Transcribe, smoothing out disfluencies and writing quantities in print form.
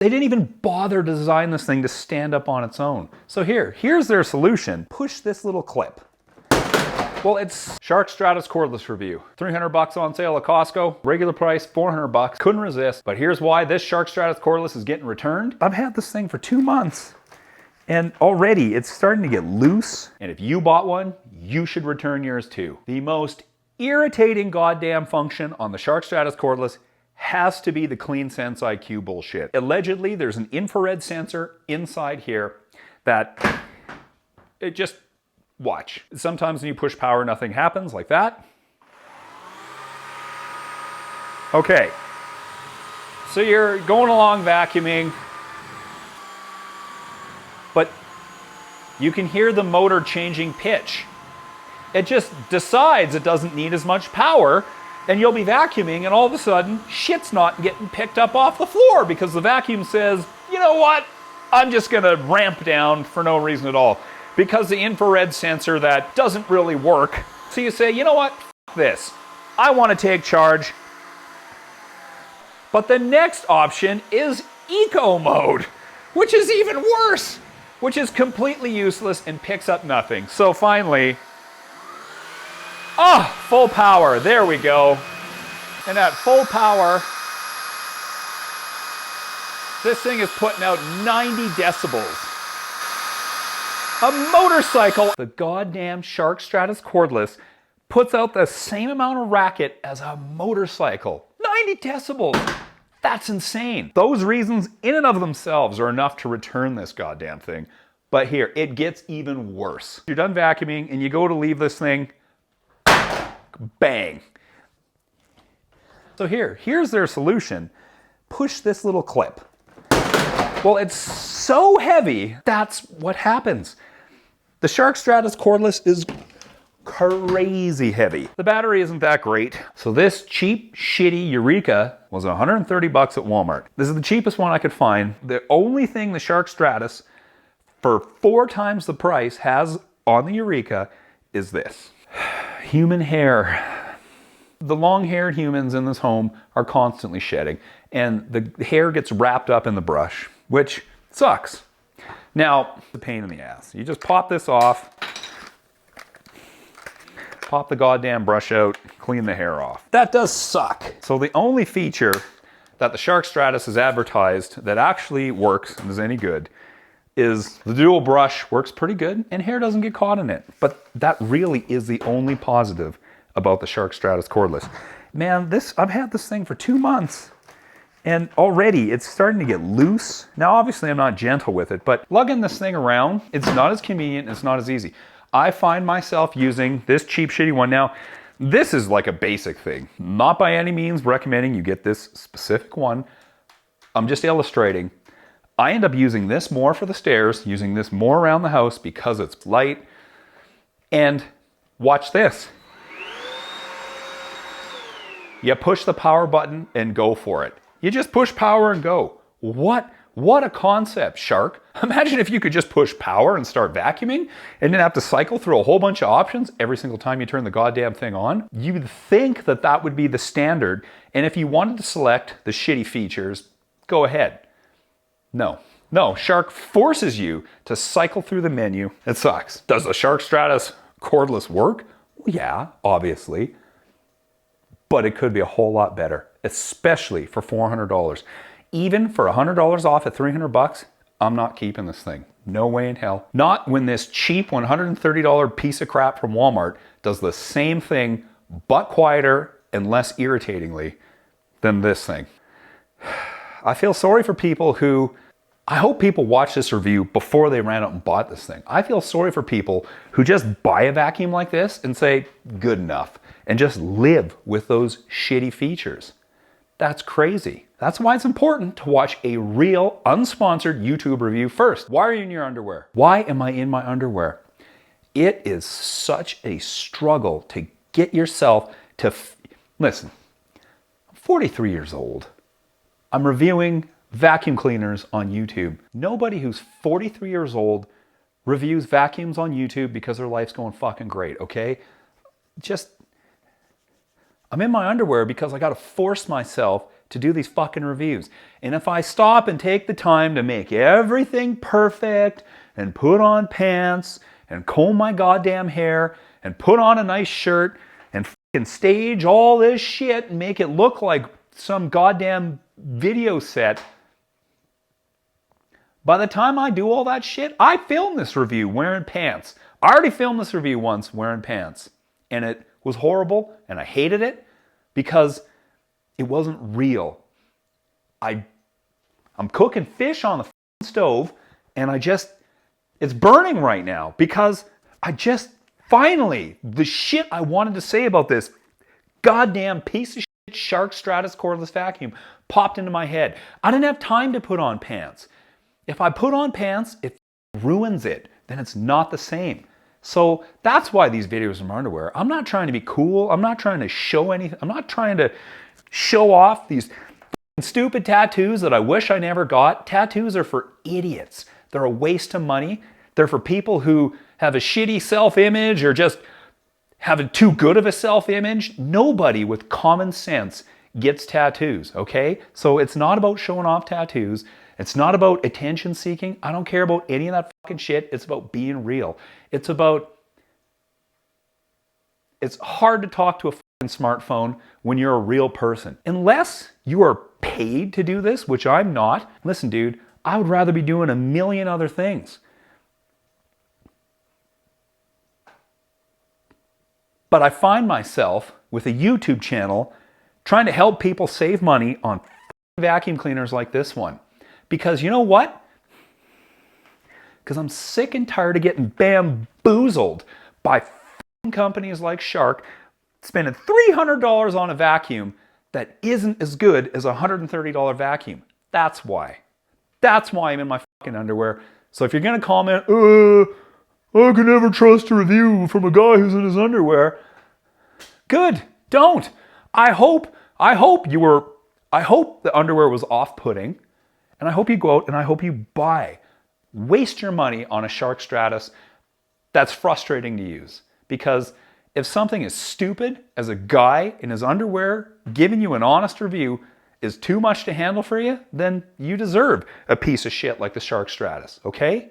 They didn't even bother to design this thing to stand up on its own. So here's their solution. Push this little clip. Well, it's Shark Stratos Cordless review. 300 bucks on sale at Costco. Regular price, 400 bucks. Couldn't resist. But here's why this Shark Stratos Cordless is getting returned. I've had this thing for 2 months. And already it's starting to get loose. And if you bought one, you should return yours too. The most irritating goddamn function on the Shark Stratos Cordless has to be the Clean Sense IQ bullshit. Allegedly, there's an infrared sensor inside here that it just, watch. Sometimes when you push power, nothing happens like that. Okay. So you're going along vacuuming, but you can hear the motor changing pitch. It just decides it doesn't need as much power, and you'll be vacuuming, and all of a sudden, shit's not getting picked up off the floor because the vacuum says, you know what? I'm just gonna ramp down for no reason at all. Because the infrared sensor that doesn't really work. So you say, you know what? F this. I want to take charge. But the next option is eco mode, which is even worse, which is completely useless and picks up nothing. So finally, full power. There we go. And at full power, this thing is putting out 90 decibels. A motorcycle. The goddamn Shark Stratos Cordless puts out the same amount of racket as a motorcycle. 90 decibels. That's insane. Those reasons in and of themselves are enough to return this goddamn thing. But here, it gets even worse. You're done vacuuming and you go to leave this thing, bang. So here's their solution. Push this little clip. Well, it's so heavy, that's what happens. The Shark Stratos Cordless is crazy heavy. The battery isn't that great. So this cheap, shitty Eureka was 130 bucks at Walmart. This is the cheapest one I could find. The only thing the Shark Stratos, for 4 times the price, has on the Eureka is this. Human hair. The long-haired humans in this home are constantly shedding, and the hair gets wrapped up in the brush, which sucks. Now, it's a pain in the ass. You just pop this off, pop the goddamn brush out, clean the hair off. That does suck. So the only feature that the Shark Stratos has advertised that actually works and is any good is the dual brush works pretty good and hair doesn't get caught in it. But that really is the only positive about the Shark Stratos Cordless. Man, I've had this thing for 2 months. And already it's starting to get loose. Now, obviously I'm not gentle with it, but lugging this thing around, it's not as convenient, it's not as easy. I find myself using this cheap, shitty one. Now, this is like a basic thing. Not by any means recommending you get this specific one. I'm just illustrating. I end up using this more for the stairs, using this more around the house because it's light. And watch this. You push the power button and go for it. You just push power and go. What a concept, Shark. Imagine if you could just push power and start vacuuming and then have to cycle through a whole bunch of options every single time you turn the goddamn thing on. You'd think that that would be the standard. And if you wanted to select the shitty features, go ahead. No, Shark forces you to cycle through the menu. It sucks. Does the Shark Stratos Cordless work? Well, yeah, obviously. But it could be a whole lot better, especially for $400. Even for $100 off at 300 bucks, I'm not keeping this thing. No way in hell. Not when this cheap $130 piece of crap from Walmart does the same thing, but quieter and less irritatingly than this thing. I feel sorry for people who, I hope people watch this review before they ran out and bought this thing. I feel sorry for people who just buy a vacuum like this and say, good enough, and just live with those shitty features. That's crazy. That's why it's important to watch a real, unsponsored YouTube review first. Why are you in your underwear? Why am I in my underwear? It is such a struggle to get yourself to... Listen, I'm 43 years old. I'm reviewing vacuum cleaners on YouTube. Nobody who's 43 years old reviews vacuums on YouTube because their life's going fucking great, okay? I'm in my underwear because I gotta force myself to do these fucking reviews. And if I stop and take the time to make everything perfect and put on pants and comb my goddamn hair and put on a nice shirt and fucking stage all this shit and make it look like some goddamn video set, by the time I do all that shit, I filmed this review wearing pants. I already filmed this review once wearing pants. And it was horrible and I hated it because it wasn't real. I'm cooking fish on the stove and it's burning right now because finally, the shit I wanted to say about this goddamn piece of shit Shark Stratos Cordless vacuum popped into my head. I didn't have time to put on pants. If I put on pants, it ruins it. Then it's not the same. So that's why these videos are in underwear. I'm not trying to be cool. I'm not trying to show anything. I'm not trying to show off these stupid tattoos that I wish I never got. Tattoos are for idiots. They're a waste of money. They're for people who have a shitty self-image or just have too good of a self-image. Nobody with common sense gets tattoos, okay? So it's not about showing off tattoos. It's not about attention seeking. I don't care about any of that fucking shit. It's about being real. It's hard to talk to a fucking smartphone when you're a real person. Unless you are paid to do this, which I'm not. Listen, dude, I would rather be doing a million other things. But I find myself with a YouTube channel trying to help people save money on vacuum cleaners like this one. Because you know what? Because I'm sick and tired of getting bamboozled by companies like Shark spending $300 on a vacuum that isn't as good as a $130 vacuum. That's why. That's why I'm in my fucking underwear. So if you're going to comment, I can never trust a review from a guy who's in his underwear. Good. Don't. I hope the underwear was off-putting. And I hope you go out and I hope you waste your money on a Shark Stratos that's frustrating to use. Because if something as stupid as a guy in his underwear giving you an honest review is too much to handle for you, then you deserve a piece of shit like the Shark Stratos, okay?